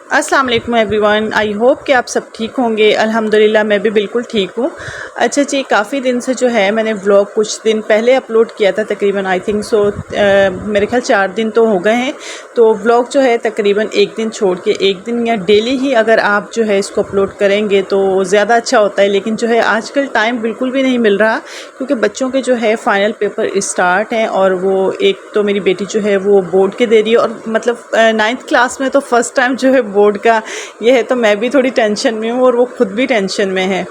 अस्सलाम वालेकुम everyone. I hope कि आप सब ठीक होंगे। अल्हम्दुलिल्लाह मैं भी बिल्कुल ठीक हूँ। अच्छा जी, काफ़ी दिन से जो है मैंने व्लॉग कुछ दिन पहले अपलोड किया था, तकरीबन आई थिंक सो मेरे ख्याल 4 दिन तो हो गए हैं। तो व्लॉग जो है तकरीबन एक दिन छोड़ के एक दिन या डेली ही अगर आप जो है इसको अपलोड करेंगे तो ज़्यादा अच्छा होता है। लेकिन जो है आजकल टाइम बिल्कुल भी नहीं मिल रहा, क्योंकि बच्चों के जो है फ़ाइनल पेपर स्टार्ट हैं और वो एक तो मेरी बेटी जो है वो बोर्ड के दे रही है, और मतलब 9th क्लास में तो फ़र्स्ट टाइम जो है बोर्ड का ये है, तो मैं भी थोड़ी टेंशन में हूँ और वो खुद भी टेंशन में है।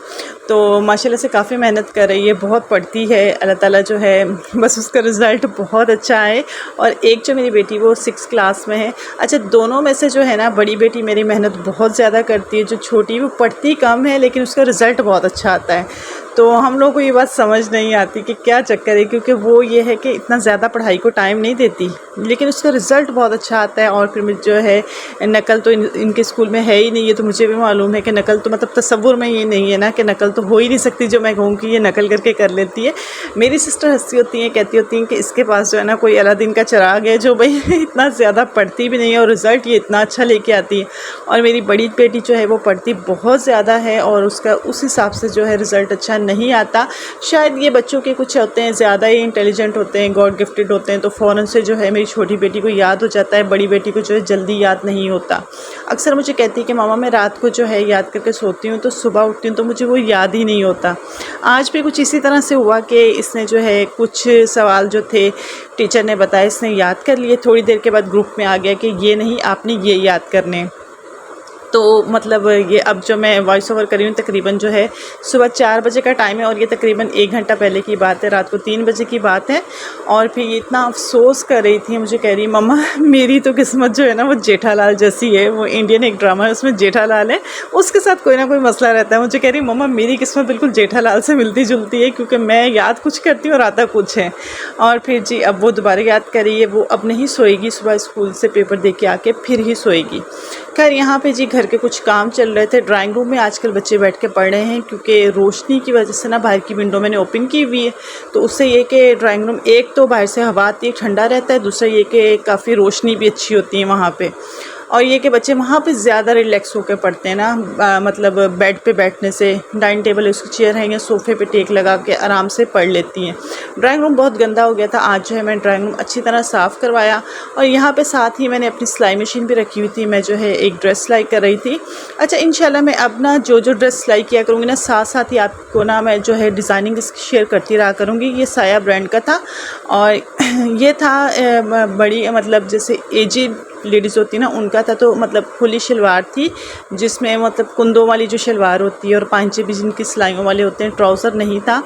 तो माशाल्लाह से काफ़ी मेहनत कर रही है, बहुत पढ़ती है। अल्लाह ताला जो है बस उसका रिज़ल्ट बहुत अच्छा आए। और एक जो मेरी बेटी वो 6th क्लास में है। अच्छा, दोनों में से जो है ना, बड़ी बेटी मेरी मेहनत बहुत ज़्यादा करती है, जो छोटी वो पढ़ती कम है लेकिन उसका रिज़ल्ट बहुत अच्छा आता है। तो हम लोग को ये बात समझ नहीं आती कि क्या चक्कर है, क्योंकि वो ये है कि इतना ज़्यादा पढ़ाई को टाइम नहीं देती लेकिन उसका रिज़ल्ट बहुत अच्छा आता है। और फिर जो है नकल तो इनके स्कूल में है ही नहीं। ये तो मुझे भी मालूम है कि नकल तो मतलब तसव्वुर में ये नहीं है ना, कि नकल तो हो ही नहीं सकती जो मैं कहूँ कि ये नकल करके कर लेती है। मेरी सिस्टर हंसती होती हैं, कहती होती हैं कि इसके पास जो है ना कोई अलादीन का चिराग है, जो भाई इतना ज़्यादा पढ़ती भी नहीं है और रिज़ल्ट ये इतना अच्छा लेके आती है। और मेरी बड़ी बेटी जो है वो पढ़ती बहुत ज़्यादा है और उसका उस हिसाब से जो है रिज़ल्ट अच्छा नहीं आता। शायद ये बच्चों के कुछ होते हैं, ज़्यादा ही इंटेलिजेंट होते हैं, गॉड गिफ्टेड होते हैं, तो फ़ौरन से जो है मेरी छोटी बेटी को याद हो जाता है, बड़ी बेटी को जो है जल्दी याद नहीं होता। अक्सर मुझे कहती है कि मामा मैं रात को जो है याद करके सोती हूँ, तो सुबह उठती हूँ तो मुझे वो याद ही नहीं होता। आज भी कुछ इसी तरह से हुआ कि इसने जो है कुछ सवाल जो थे टीचर ने बताया, इसने याद कर लिए। थोड़ी देर के बाद ग्रुप में आ गया कि ये नहीं, आपने ये याद करने। तो मतलब ये अब जो मैं वॉइस ओवर कर रही हूँ तकरीबन जो है सुबह 4 बजे का टाइम है, और ये तकरीबन 1 घंटा पहले की बात है, रात को 3 बजे की बात है। और फिर ये इतना अफसोस कर रही थी, मुझे कह रही मम्मा मेरी तो किस्मत जो है ना वो जेठालाल जैसी है। वो इंडियन एक ड्रामा है, उसमें जेठालाल है, उसके साथ कोई ना कोई मसला रहता है। मुझे कह रही मम्मा मेरी किस्मत बिल्कुल जेठालाल से मिलती जुलती है, क्योंकि मैं याद कुछ करती हूँ और आता कुछ है। और फिर जी अब वो दोबारा याद कर रही है। वो अब नहीं सोएगी, सुबह स्कूल से पेपर दे के आके फिर ही सोएगी। खैर यहाँ पे जी घर के कुछ काम चल रहे थे। ड्राइंग रूम में आजकल बच्चे बैठ के पढ़ रहे हैं, क्योंकि रोशनी की वजह से ना बाहर की विंडो मैंने ओपन की हुई है, तो उससे ये कि ड्राइंग रूम एक तो बाहर से हवा आती है, ठंडा रहता है, दूसरा ये कि काफ़ी रोशनी भी अच्छी होती है वहाँ पे। और ये कि बच्चे वहाँ पे ज़्यादा रिलैक्स होकर पढ़ते हैं ना, मतलब बेड पे बैठने से। डाइनिंग टेबल उसकी चेयर है, सोफ़े पे टेक लगा के आराम से पढ़ लेती हैं। ड्राइंग रूम बहुत गंदा हो गया था, आज जो है मैंने ड्राइंग रूम अच्छी तरह साफ़ करवाया। और यहाँ पे साथ ही मैंने अपनी सिलाई मशीन भी रखी हुई थी, मैं जो है एक ड्रेस सिलाई कर रही थी। अच्छा, इंशाल्लाह मैं अब ना जो ड्रेस सिलाई किया करूँगी ना, साथ साथ ही आपको ना मैं जो है डिज़ाइनिंग इसकी शेयर करती रहा करूँगी। ये साया ब्रांड का था, और ये था बड़ी मतलब जैसे एजेड लेडीज़ होती है ना उनका था। तो मतलब खुली शलवार थी, जिसमें मतलब कुंदों वाली जो शलवार होती है और पांचे भी जिनकी सिलाइयों वाले होते हैं, ट्राउज़र नहीं था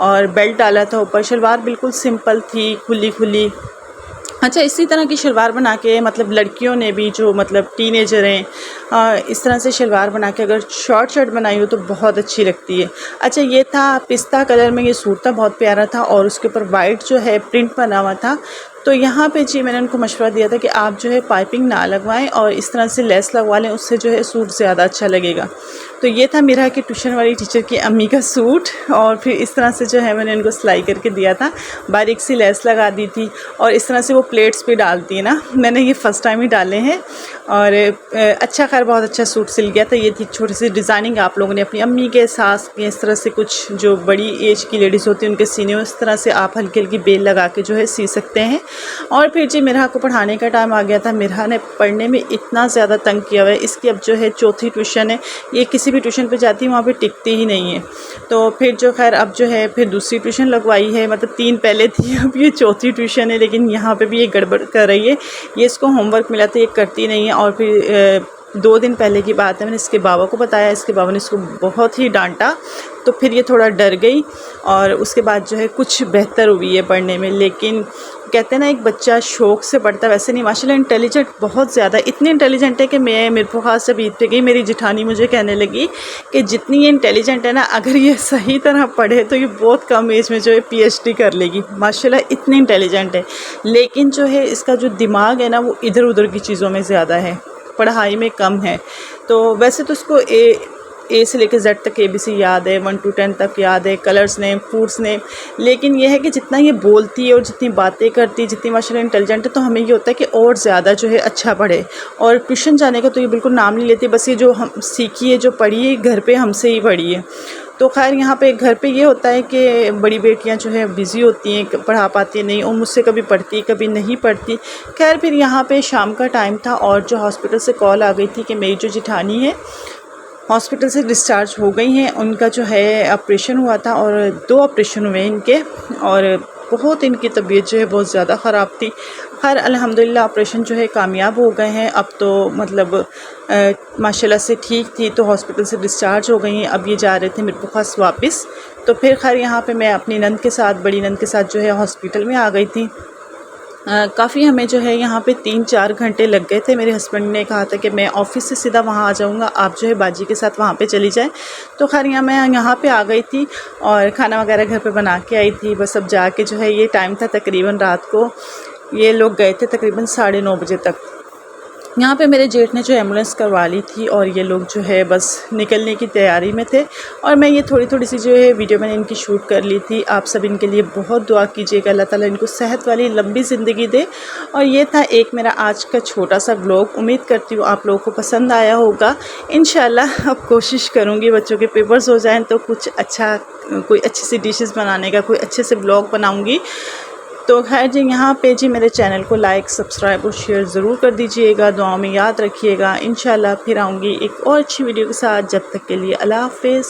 और बेल्ट डाला था ऊपर। शलवार बिल्कुल सिंपल थी, खुली खुली। अच्छा, इसी तरह की शलवार बना के मतलब लड़कियों ने भी जो मतलब टीनेजर हैं, इस तरह से शलवार बना के अगर शॉर्ट शर्ट बनाई हो तो बहुत अच्छी लगती है। अच्छा, ये था पिस्ता कलर में, ये सूट था, बहुत प्यारा था, और उसके ऊपर वाइट जो है प्रिंट बना हुआ था। तो यहाँ पे जी मैंने उनको मशवरा दिया था कि आप जो है पाइपिंग ना लगवाएं और इस तरह से लेस लगवा लें, उससे जो है सूट ज़्यादा अच्छा लगेगा। तो ये था मेरा कि ट्यूशन वाली टीचर की अम्मी का सूट, और फिर इस तरह से जो है मैंने उनको सिलाई करके दिया था, बारीक सी लेस लगा दी थी। और इस तरह से वो प्लेट्स पे डालती है ना, मैंने ये फ़र्स्ट टाइम ही डाले हैं। और अच्छा, खैर बहुत अच्छा सूट सिल गया था। ये थी छोटी सी डिज़ाइनिंग, आप लोगों ने अपनी अम्मी के सास के इस तरह से कुछ जो बड़ी एज की लेडीज़ होती हैं उनके सीने में इस तरह से आप हल्की हल्की बेल लगा के जो है सी सकते हैं। और फिर जी मिरहा को पढ़ाने का टाइम आ गया था। मिरहा ने पढ़ने में इतना ज़्यादा तंग किया हुआ है, इसकी अब जो है चौथी ट्यूशन है। ये किसी भी ट्यूशन पे जाती है वहाँ पे टिकती ही नहीं है। तो फिर जो खैर अब जो है फिर दूसरी ट्यूशन लगवाई है, मतलब 3 पहले थी, अब ये चौथी ट्यूशन है। लेकिन यहाँ पे भी ये गड़बड़ कर रही है। ये इसको होमवर्क मिला था, ये करती नहीं है। और फिर 2 दिन पहले की बात है, मैंने इसके बाबा को बताया, इसके बाबा ने इसको बहुत ही डांटा। तो फिर ये थोड़ा डर गई और उसके बाद जो है कुछ बेहतर हुई है पढ़ने में। लेकिन कहते हैं ना, एक बच्चा शौक़ से पढ़ता, वैसे नहीं, माशाल्लाह इंटेलिजेंट बहुत ज़्यादा, इतनी इंटेलिजेंट है कि मेरे को ख़ास से बीत पे गई। मेरी जिठानी मुझे कहने लगी कि जितनी ये इंटेलिजेंट है ना, अगर ये सही तरह पढ़े तो ये बहुत कम एज में जो है PhD कर लेगी। माशाल्लाह इतनी इंटेलिजेंट है, लेकिन जो है इसका जो दिमाग है ना वो इधर उधर की चीज़ों में ज़्यादा है, पढ़ाई में कम है। तो वैसे तो उसको ए से लेकर जेड तक ABC याद है, 1 to 10 तक याद है, कलर्स नेम, फूड्स नेम। लेकिन ये है कि जितना ये बोलती है और जितनी बातें करती है, जितनी माशाल्लाह इंटेलिजेंट है, तो हमें ये होता है कि और ज़्यादा जो है अच्छा पढ़े। और ट्यूशन जाने का तो ये बिल्कुल नाम नहीं लेती, बस ये जो हम सीखी है, जो पढ़ी है, घर पे हमसे ही पढ़ी है। तो खैर यहाँ पे घर पे ये होता है कि बड़ी बेटियाँ जो है बिज़ी होती हैं, पढ़ा पाती नहीं, और मुझसे कभी पढ़ती कभी नहीं पढ़ती। खैर फिर यहाँ पे शाम का टाइम था और जो हॉस्पिटल से कॉल आ गई थी कि मेरी जो जिठानी है हॉस्पिटल से डिस्चार्ज हो गई हैं, उनका जो है ऑपरेशन हुआ था और 2 ऑपरेशन हुए इनके, और बहुत इनकी तबीयत जो है बहुत ज़्यादा ख़राब थी। खैर अल्हम्दुलिल्लाह ऑपरेशन जो है कामयाब हो गए हैं। अब तो मतलब माशाल्लाह से ठीक थी, तो हॉस्पिटल से डिस्चार्ज हो गई हैं। अब ये जा रहे थे मीरपुर वापस। तो फिर खैर यहाँ पे मैं अपनी नंद के साथ, बड़ी नंद के साथ जो है हॉस्पिटल में आ गई थी। काफ़ी हमें जो है यहाँ पे 3-4 घंटे लग गए थे। मेरे हस्बैंड ने कहा था कि मैं ऑफ़िस से सीधा वहाँ आ जाऊँगा, आप जो है बाजी के साथ वहाँ पे चली जाएं। तो खैर मैं यहाँ पे आ गई थी और खाना वगैरह घर पे बना के आई थी। बस अब जाके जो है, ये टाइम था तकरीबन रात को, ये लोग गए थे तकरीबन 9:30 बजे तक। यहाँ पे मेरे जेठ ने जो एम्बुलेंस करवा ली थी और ये लोग जो है बस निकलने की तैयारी में थे, और मैं ये थोड़ी सी जो है वीडियो मैंने इनकी शूट कर ली थी। आप सब इनके लिए बहुत दुआ कीजिएगा, अल्लाह ताला इनको सेहत वाली लंबी ज़िंदगी दे। और ये था एक मेरा आज का छोटा सा व्लॉग। उम्मीद करती हूँ आप लोगों को पसंद आया होगा। इंशाल्लाह अब कोशिश करूँगी बच्चों के पेपर्स हो जाएँ तो कुछ अच्छा, कोई अच्छी सी डिशेस बनाने का, कोई अच्छे से व्लॉग बनाऊँगी। तो खैर जी, यहाँ पे जी मेरे चैनल को लाइक, सब्सक्राइब और शेयर ज़रूर कर दीजिएगा, दुआ में याद रखिएगा। इंशाल्लाह फिर आऊँगी एक और अच्छी वीडियो के साथ। जब तक के लिए अल्लाह हाफ़िज़।